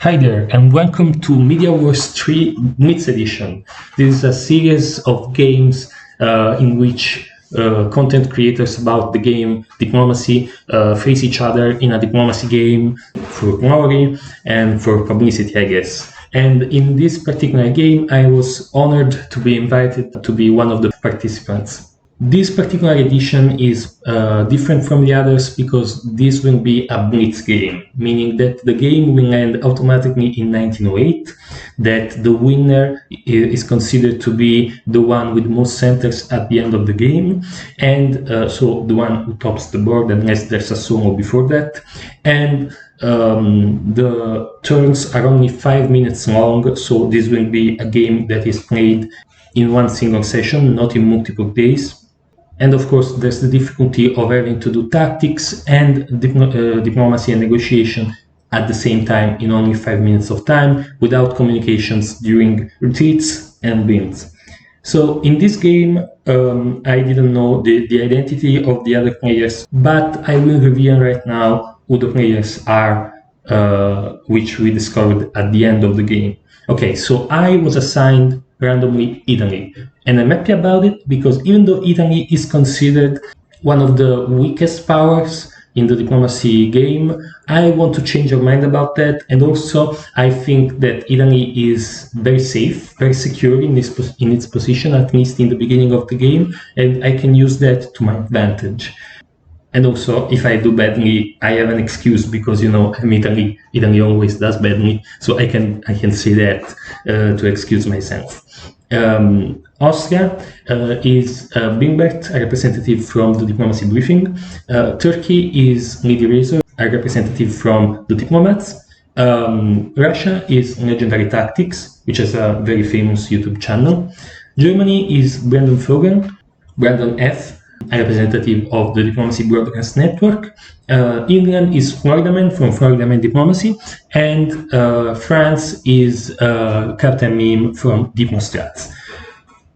Hi there, and welcome to Media Wars 3 Blitz Edition. This is a series of games in which content creators about the game diplomacy face each other in a diplomacy game for glory and for publicity, I guess. And in this particular game, I was honored to be invited to be one of the participants. This particular edition is different from the others because this will be a Blitz game, meaning that the game will end automatically in 1908, that the winner is considered to be the one with most centers at the end of the game, and so the one who tops the board unless there's a solo before that. And the turns are only 5 minutes long, so this will be a game that is played in one single session, not in multiple days. And of course, there's the difficulty of having to do tactics and diplomacy and negotiation at the same time in only 5 minutes of time, without communications during retreats and wins. So in this game, I didn't know the identity of the other players, but I will reveal right now who the players are, which we discovered at the end of the game. Okay, so I was assigned randomly Italy, and I'm happy about it because even though Italy is considered one of the weakest powers in the diplomacy game, I want to change your mind about that. And also I think that Italy is very safe, very secure in its position, at least in the beginning of the game, and I can use that to my advantage. And also, if I do badly, I have an excuse because, you know, I'm Italy. Italy always does badly, so I can say that to excuse myself. Austria is Bimbert, a representative from the diplomacy briefing. Turkey is Lady Razor, a representative from the diplomats. Russia is Legendary Tactics, which is a very famous YouTube channel. Germany is Brandon Fogan, Brandon F., a representative of the Diplomacy Broadcast Network. England is Florida Man from Florida Man Diplomacy, and France is Captain Meme from Diplostrats.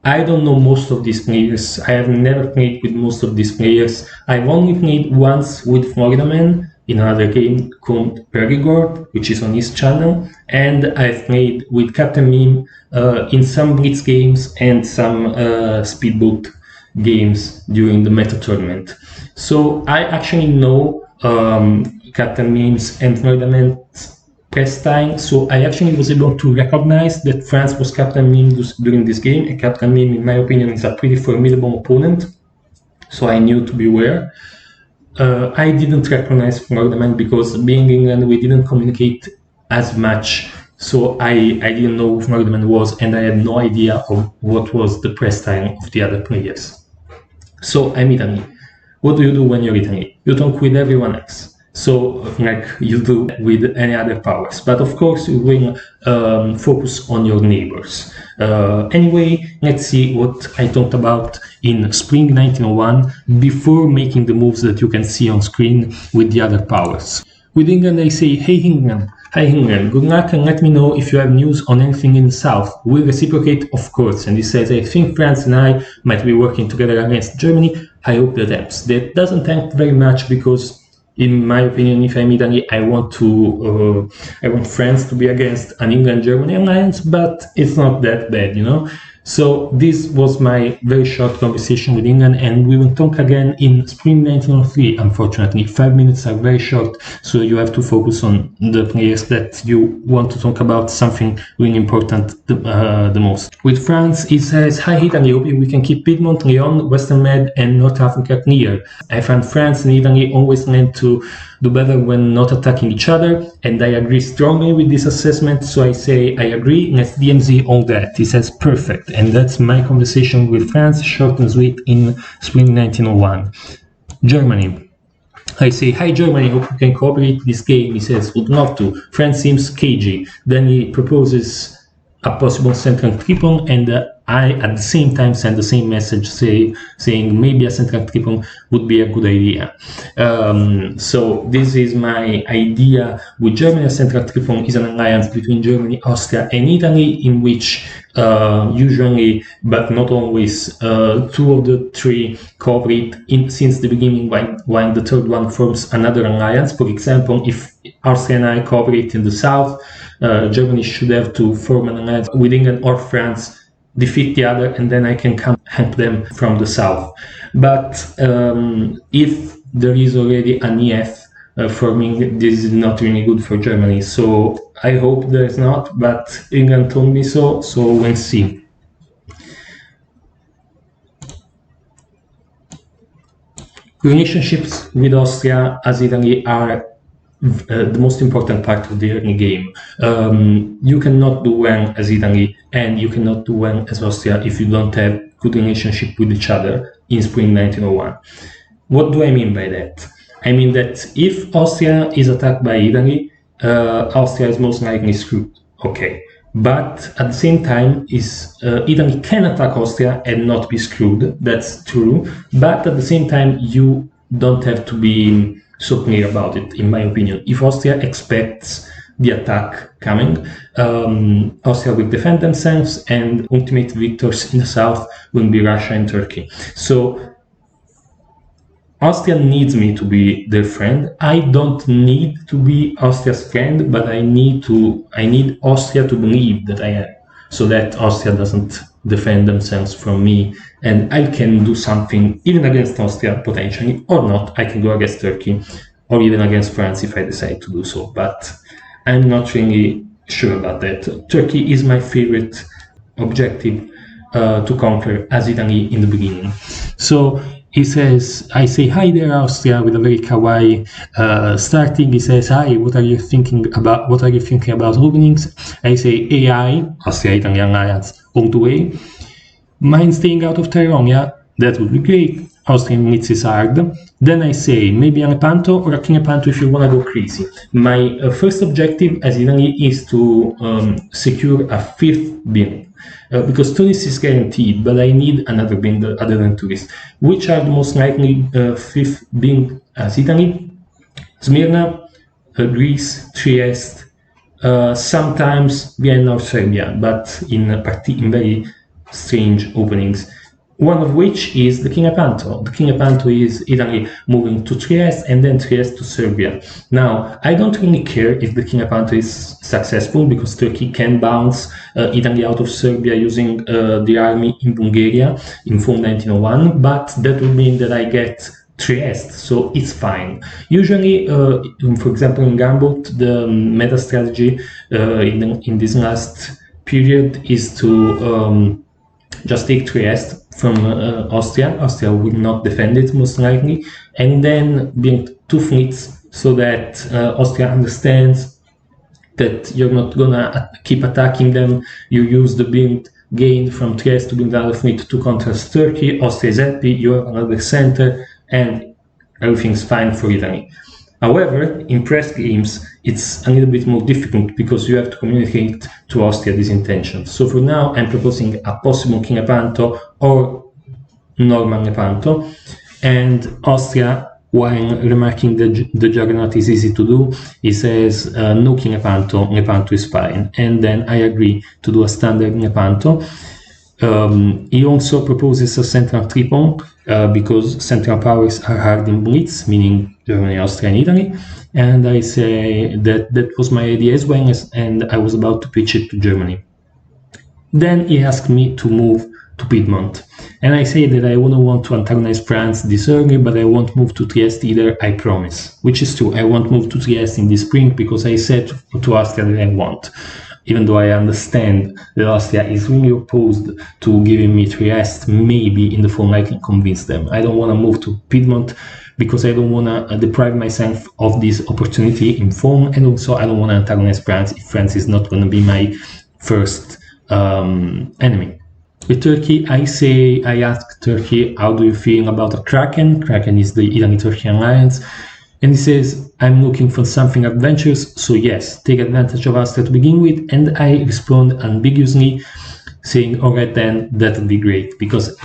I don't know most of these players. I have never played with most of these players. I've only played once with Florida Man in another game called Perigord, which is on his channel, and I've played with Captain Meme in some Blitz games and some Speedboat games during the meta tournament. So I actually know Captain Meme's and Florida Man's press time, so I actually was able to recognize that France was Captain Meme during this game, and Captain Meme, in my opinion, is a pretty formidable opponent, so I knew to beware. I didn't recognize Florida Man because being in England, we didn't communicate as much, so I didn't know who Florida Man was, and I had no idea of what was the press time of the other players. So I'm Italy. What do you do when you're Italy? You talk with everyone else, so like you do with any other powers, but of course you will focus on your neighbors. Anyway, let's see what I talked about in spring 1901 before making the moves that you can see on screen with the other powers. With England, I say, hey England, hi England, good luck and let me know if you have news on anything in the south. We'll reciprocate, of course. And he says, I think France and I might be working together against Germany. I hope that helps. That doesn't help very much because, in my opinion, if I'm Italy, I want France to be against an England-Germany alliance, but it's not that bad, you know? So this was my very short conversation with England, and we will talk again in spring 1903, unfortunately. 5 minutes are very short, so you have to focus on the players that you want to talk about, something really important the most. With France, it says, hi Italy, hoping we can keep Piedmont, Lyon, Western Med, and North Africa clear. I find France and Italy always learn to do better when not attacking each other, and I agree strongly with this assessment, so I say I agree, let's DMZ all that. He says perfect, and that's my conversation with France, short and sweet, in spring 1901. Germany. I say, hi Germany, hope you can cooperate this game. He says, would love to. France seems cagey. Then he proposes a possible central triple, and I at the same time send the same message saying maybe a central triple would be a good idea. So this is my idea with Germany. A central triple is an alliance between Germany, Austria and Italy, in which usually, but not always, two of the three cooperate since the beginning, while the third one forms another alliance. For example, if Austria and I cooperate in the south. Germany should have to form an alliance with England or France, defeat the other, and then I can come help them from the south. But if there is already an EF forming, this is not really good for Germany. So I hope there is not, but England told me so, so we'll see. Relationships with Austria as Italy are the most important part of the early game. You cannot do well as Italy and you cannot do well as Austria if you don't have good relationship with each other in spring 1901. What do I mean by that? I mean that if Austria is attacked by Italy, Austria is most likely screwed. Okay. But at the same time, Italy can attack Austria and not be screwed. That's true. But at the same time, you don't have to be so clear about it, in my opinion. If Austria expects the attack coming, Austria will defend themselves, and ultimate victors in the south will be Russia and Turkey. So Austria needs me to be their friend. I don't need to be Austria's friend, but I need Austria to believe that I am, so that Austria doesn't defend themselves from me, and I can do something even against Austria potentially, or not. I can go against Turkey, or even against France if I decide to do so, but I'm not really sure about that. Turkey is my favorite objective to conquer as Italy in the beginning. So he says, I say, hi there, Austria, with a very kawaii starting. He says, hi, what are you thinking about openings? I say, AI, Austria-Italy Alliance, all the way. Mind staying out of Tyronia? That would be great. Austrian Blitz is hard. Then I say, maybe a Lepanto or a King Lepanto if you want to go crazy. My first objective as Italy is to secure a fifth building. Because tourist is guaranteed, but I need another being other than tourist. Which are the most likely fifth being as Italy? Smyrna, Greece, Trieste, sometimes Vienna or Serbia, but in very strange openings. One of which is the King Lepanto. The King Lepanto is Italy moving to Trieste and then Trieste to Serbia. Now, I don't really care if the King Lepanto is successful because Turkey can bounce Italy out of Serbia using the army in Bulgaria in fall 1901, but that would mean that I get Trieste, so it's fine. Usually, for example, in Gambit, the meta strategy in this last period is to just take Trieste from Austria. Austria will not defend it most likely, and then build two fleets so that Austria understands that you're not gonna keep attacking them. You use the build gained from Trieste to build another fleet to contrast Turkey. Austria is happy, you have another center, and everything's fine for Italy. However, in press games, it's a little bit more difficult because you have to communicate to Austria these intentions. So for now, I'm proposing a possible King Lepanto or Norman Lepanto, and Austria, while remarking the juggernaut is easy to do, he says no King Lepanto, Lepanto is fine, and then I agree to do a standard Lepanto. He also proposes a central tripon because central powers are hard in Blitz, meaning Germany, Austria, and Italy. And I say that was my idea as well, and I was about to pitch it to Germany. Then he asked me to move to Piedmont. And I say that I wouldn't want to antagonize France this early, but I won't move to Trieste either, I promise. Which is true, I won't move to Trieste in the spring because I said to Austria that I won't. Even though I understand that Austria is really opposed to giving me Trieste, maybe in the fall I can convince them. I don't want to move to Piedmont because I don't want to deprive myself of this opportunity in fall, and also I don't want to antagonize France if France is not going to be my first enemy. With Turkey, I ask Turkey, how do you feel about a Kraken? Kraken is the Italy-Turkey alliance. And he says, I'm looking for something adventurous, so yes, take advantage of Austria to begin with. And I respond ambiguously, saying, all right then, that would be great. Because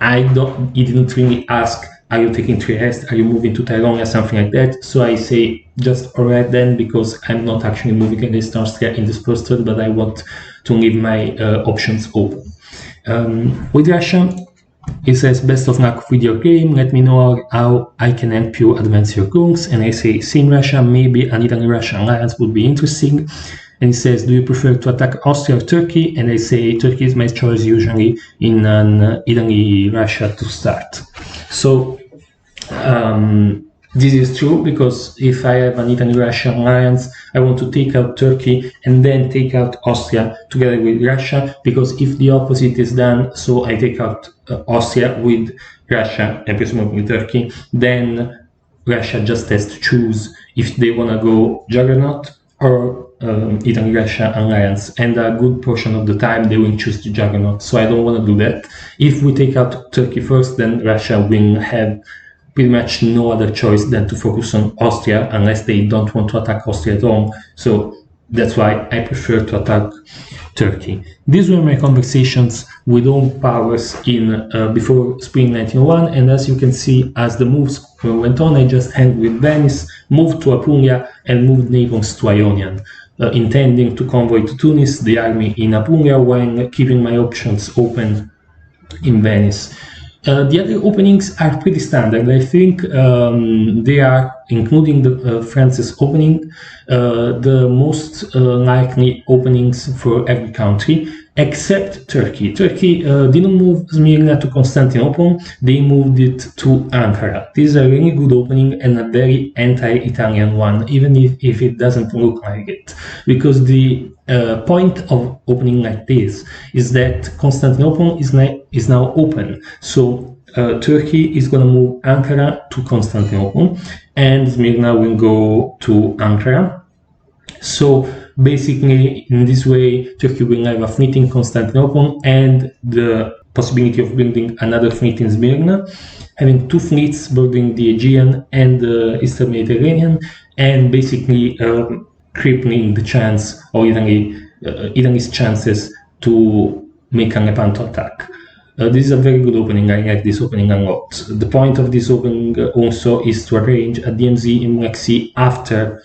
he didn't really ask, are you taking Trieste? Are you moving to Tyronia? Something like that. So I say, just all right then, because I'm not actually moving against Austria in this first turn, but I want to leave my options open. With Russia, He says, best of luck with your game, let me know how I can help you advance your goals. And I say, same Russia, maybe an Italy-Russia alliance would be interesting. And he says, do you prefer to attack Austria or Turkey? And I say, Turkey is my choice usually in an Italy-Russia to start. So this is true, because if I have an Italy-Russia alliance, I want to take out Turkey and then take out Austria together with Russia, because if the opposite is done, so I take out Austria with Russia and presumably Turkey, then Russia just has to choose if they want to go Juggernaut or Italy-Russia alliance, and a good portion of the time they will choose the Juggernaut, so I don't want to do that. If we take out Turkey first, then Russia will have pretty much no other choice than to focus on Austria, unless they don't want to attack Austria at all. So that's why I prefer to attack Turkey. These were my conversations with all powers in before spring 1901, and as you can see, as the moves went on, I just hung with Venice, moved to Apulia, and moved Naples to Ionian, intending to convoy to Tunis the army in Apulia while keeping my options open in Venice. The other openings are pretty standard. I think they are, including the France's opening, the most likely openings for every country, except Turkey. Turkey didn't move Smyrna to Constantinople, they moved it to Ankara. This is a really good opening and a very anti-Italian one, even if it doesn't look like it. Because the point of opening like this is that Constantinople is now open. So Turkey is going to move Ankara to Constantinople, and Smyrna will go to Ankara. So basically, in this way, Turkey will have a fleet in Constantinople and the possibility of building another fleet in Smyrna, having two fleets bordering the Aegean and the Eastern Mediterranean, and basically crippling the chance of Italy's chances to make a Lepanto attack. This is a very good opening. I like this opening a lot. The point of this opening also is to arrange a DMZ in Black Sea after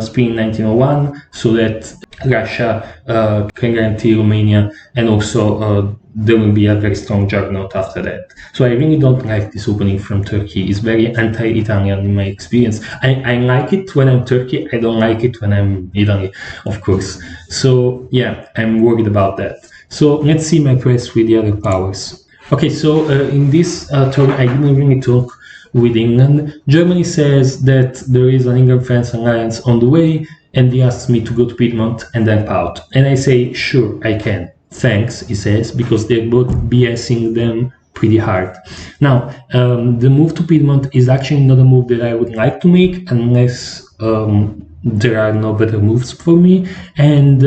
spring 1901, so that Russia can guarantee Romania, and also there will be a very strong juggernaut after that. So I really don't like this opening from Turkey. It's very anti-Italian in my experience. I like it when I'm Turkey, I don't like it when I'm Italy, of course. So yeah, I'm worried about that. So let's see my press with the other powers. Okay, so in this talk I didn't really talk with England. Germany says that there is an England-France alliance on the way, and he asks me to go to Piedmont and help out. And I say, sure, I can. Thanks, he says, because they're both BSing them pretty hard. Now, the move to Piedmont is actually not a move that I would like to make unless there are no better moves for me. And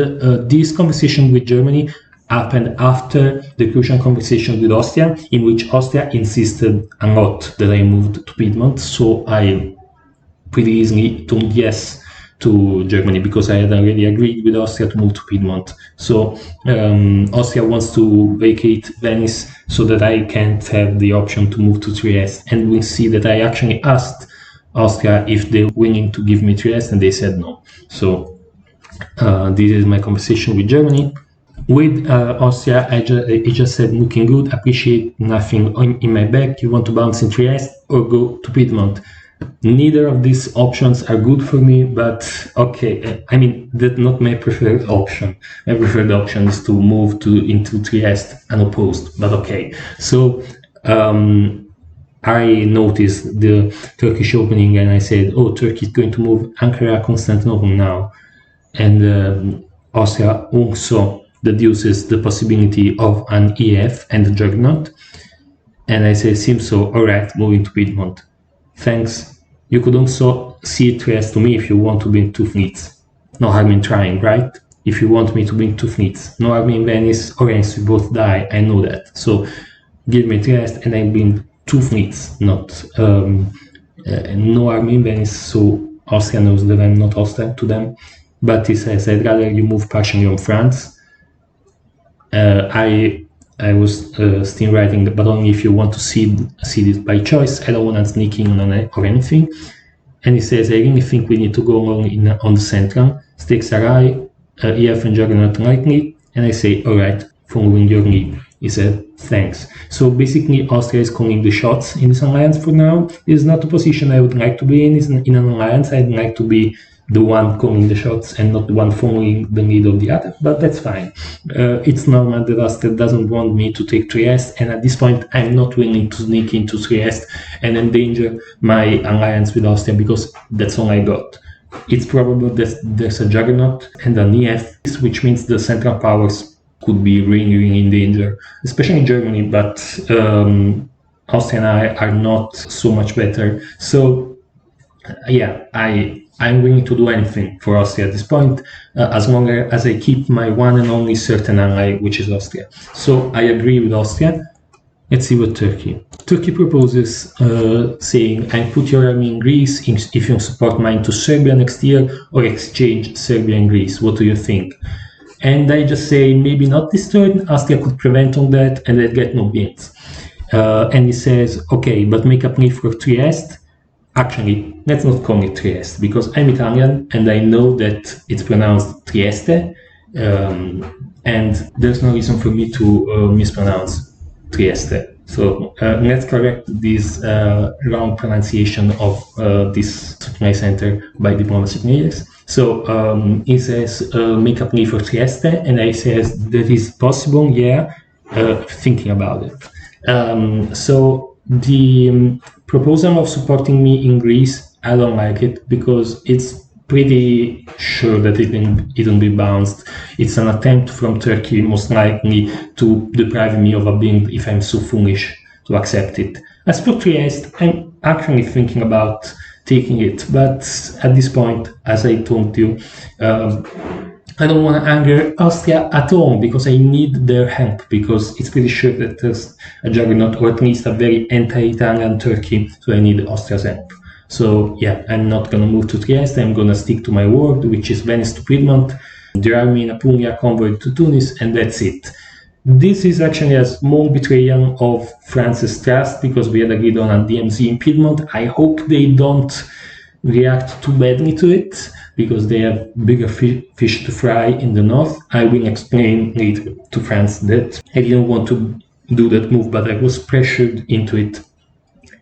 this conversation with Germany happened after the crucial conversation with Austria, in which Austria insisted a lot that I moved to Piedmont, so I pretty easily told yes to Germany, because I had already agreed with Austria to move to Piedmont. So Austria wants to vacate Venice so that I can't have the option to move to Trieste, and we'll see that I actually asked Austria if they're willing to give me Trieste, and they said no. So this is my conversation with Germany. With Austria, I just said, looking good, appreciate nothing in my bag. You want to bounce in Trieste or go to Piedmont? Neither of these options are good for me, but okay. I mean, that's not my preferred option. My preferred option is to move into Trieste unopposed, but okay. So I noticed the Turkish opening and I said, oh, Turkey is going to move Ankara, Constantinople now. And Austria also deduces the possibility of an EF and a juggernaut, and I say, seems so, alright, moving to Piedmont. Thanks. You could also see Trieste to me if you want to bring two fleets. No harm in trying, right? If you want me to bring two fleets. No harm in Venice, or else we both die, I know that. So give me Trieste and I bring two fleets, not no harm in Venice, so Austria knows that I'm not hostile to them. But he says, I'd rather you move partially on France. I was still writing, but only if you want to see it by choice. I don't want to sneak in on it or anything. And he says, I really think we need to go on the central. Stakes are high, EF and Juggernaut likely. And I say, alright, following your lead. He said, thanks. So basically, Austria is calling the shots in this alliance for now. It's not a position I would like to be in. It's in an alliance. I'd like to be the one calling the shots and not the one following the lead of the other, but that's fine. It's normal that Austria doesn't want me to take Trieste, and at this point I'm not willing to sneak into Trieste and endanger my alliance with Austria, because that's all I got. It's probable that there's a juggernaut and an EF, which means the Central Powers could be really in danger, especially Germany, but Austria and I are not so much better. So yeah, I'm willing to do anything for Austria at this point, as long as I keep my one and only certain ally, which is Austria. So I agree with Austria. Let's see what Turkey. Turkey proposes saying, I put your army in Greece if you support mine to Serbia next year, or exchange Serbia and Greece. What do you think? And I just say, maybe not this turn. Austria could prevent on that, and I'd get no bids. And he says, okay, but make a plea for Trieste. Actually, let's not call it Trieste, because I'm Italian and I know that it's pronounced Trieste, and there's no reason for me to mispronounce Trieste. So let's correct this wrong pronunciation of this supply center by diplomacy players. So he says, make a plea for Trieste, and I says, that is possible, yeah, thinking about it. So the proposal of supporting me in Greece, I don't like it, because it's pretty sure that it will be bounced. It's an attempt from Turkey, most likely, to deprive me of a build if I'm so foolish to accept it. As for Trieste, I'm actually thinking about taking it, but at this point, as I told you, I don't want to anger Austria at all, because I need their help, because it's pretty sure that there's a juggernaut, or at least a very anti-Italian Turkey, so I need Austria's help. So yeah, I'm not going to move to Trieste, I'm going to stick to my word, which is Venice to Piedmont, the army in Apulia convoy to Tunis, and that's it. This is actually a small betrayal of France's trust, because we had agreed on a DMZ in Piedmont. I hope they don't react too badly to it, because they have bigger fish to fry in the north. I will explain later to France that I didn't want to do that move, but I was pressured into it,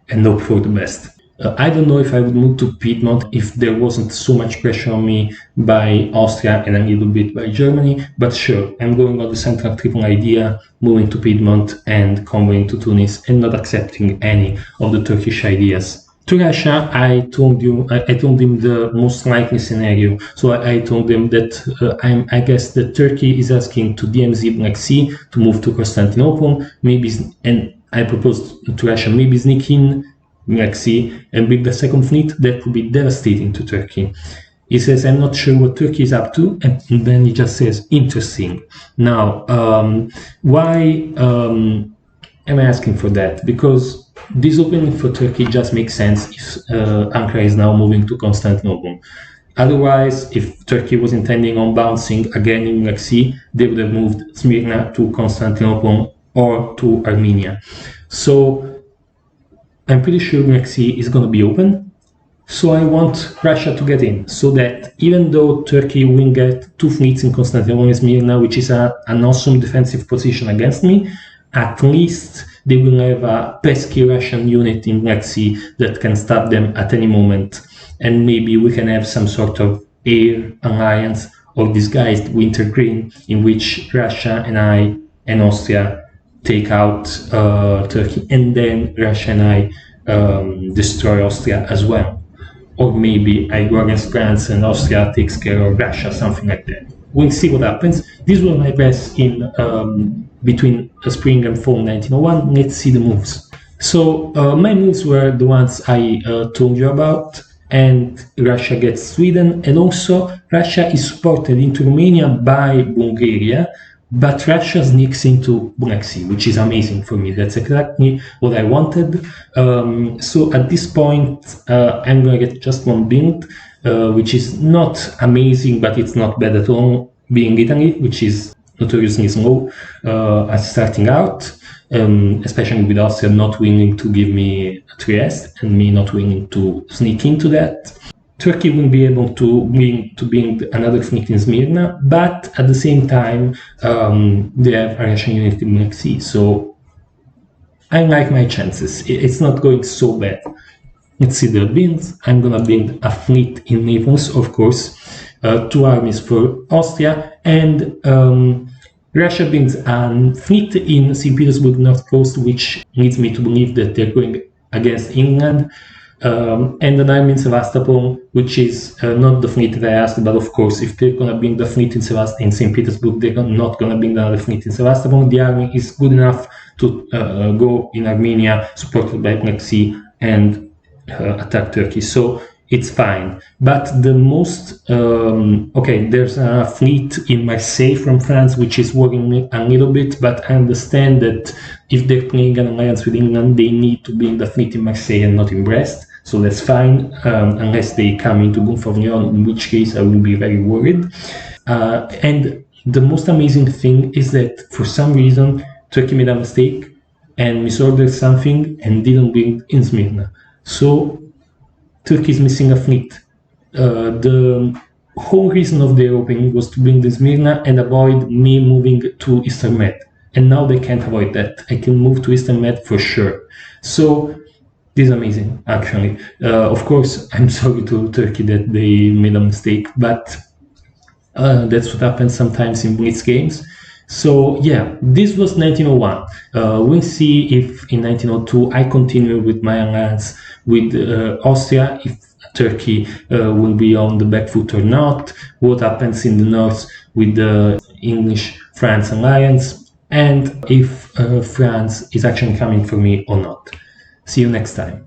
and hope for the best. I don't know if I would move to Piedmont if there wasn't so much pressure on me by Austria and a little bit by Germany, but sure, I'm going on the Central Triple idea, moving to Piedmont and convoying to Tunis, and not accepting any of the Turkish ideas. To Russia, I told him the most likely scenario. So I told him that I guess that Turkey is asking to DMZ Black Sea to move to Constantinople, and I proposed to Russia maybe sneak in Black Sea and build the second fleet. That would be devastating to Turkey. He says, I'm not sure what Turkey is up to, and then he just says, interesting. Now, why am I asking for that? Because this opening for Turkey just makes sense if Ankara is now moving to Constantinople. Otherwise, if Turkey was intending on bouncing again in Black Sea, they would have moved Smyrna to Constantinople or to Armenia. So I'm pretty sure Black Sea is going to be open. So I want Russia to get in, so that even though Turkey will get two fleets in Constantinople and Smyrna, which is an awesome defensive position against me, at least they will have a pesky Russian unit in Black Sea that can stop them at any moment. And maybe we can have some sort of air alliance or disguised wintergreen in which Russia and I and Austria take out Turkey, and then Russia and I destroy Austria as well. Or maybe I go against France and Austria takes care of Russia, something like that. We'll see what happens. These were my bets in between spring and fall 1901. Let's see the moves. So my moves were the ones I told you about, and Russia gets Sweden, and also Russia is supported into Romania by Bulgaria, but Russia sneaks into Black Sea, which is amazing for me. That's exactly what I wanted. So at this point, I'm going to get just one build, which is not amazing, but it's not bad at all, being Italy, which is notoriously slow at starting out, especially with Austria not willing to give me Trieste and me not willing to sneak into that. Turkey will be able to bring another fleet in Smyrna, but at the same time, they have a Russian unit in Black Sea. So I like my chances. It's not going so bad. Let's see the builds. I'm gonna build a fleet in Naples, of course, 2 armies for Austria, and Russia builds a fleet in St. Petersburg North Coast, which leads me to believe that they're going against England, and an army in Sevastopol, which is not the fleet that I asked, but of course, if they're gonna bring the fleet in St. Petersburg, they're not gonna bring another fleet in Sevastopol. The army is good enough to go in Armenia, supported by Black Sea, and attack Turkey, so it's fine. But the most okay, there's a fleet in Marseille from France, which is worrying me a little bit, but I understand that if they're playing an alliance with England, they need to be in the fleet in Marseille and not in Brest, so that's fine, unless they come into Gulf of Lyon, in which case I will be very worried. And the most amazing thing is that for some reason Turkey made a mistake and misordered something and didn't build in Smyrna. So Turkey is missing a fleet. The whole reason of their opening was to bring the Smyrna and avoid me moving to Eastern Med. And now they can't avoid that. I can move to Eastern Med for sure. So this is amazing, actually. Of course, I'm sorry to Turkey that they made a mistake, but that's what happens sometimes in Blitz games. So yeah, this was 1901. We'll see if in 1902 I continue with my alliance with Austria, if Turkey will be on the back foot or not, what happens in the north with the English-France alliance, and if France is actually coming for me or not. See you next time.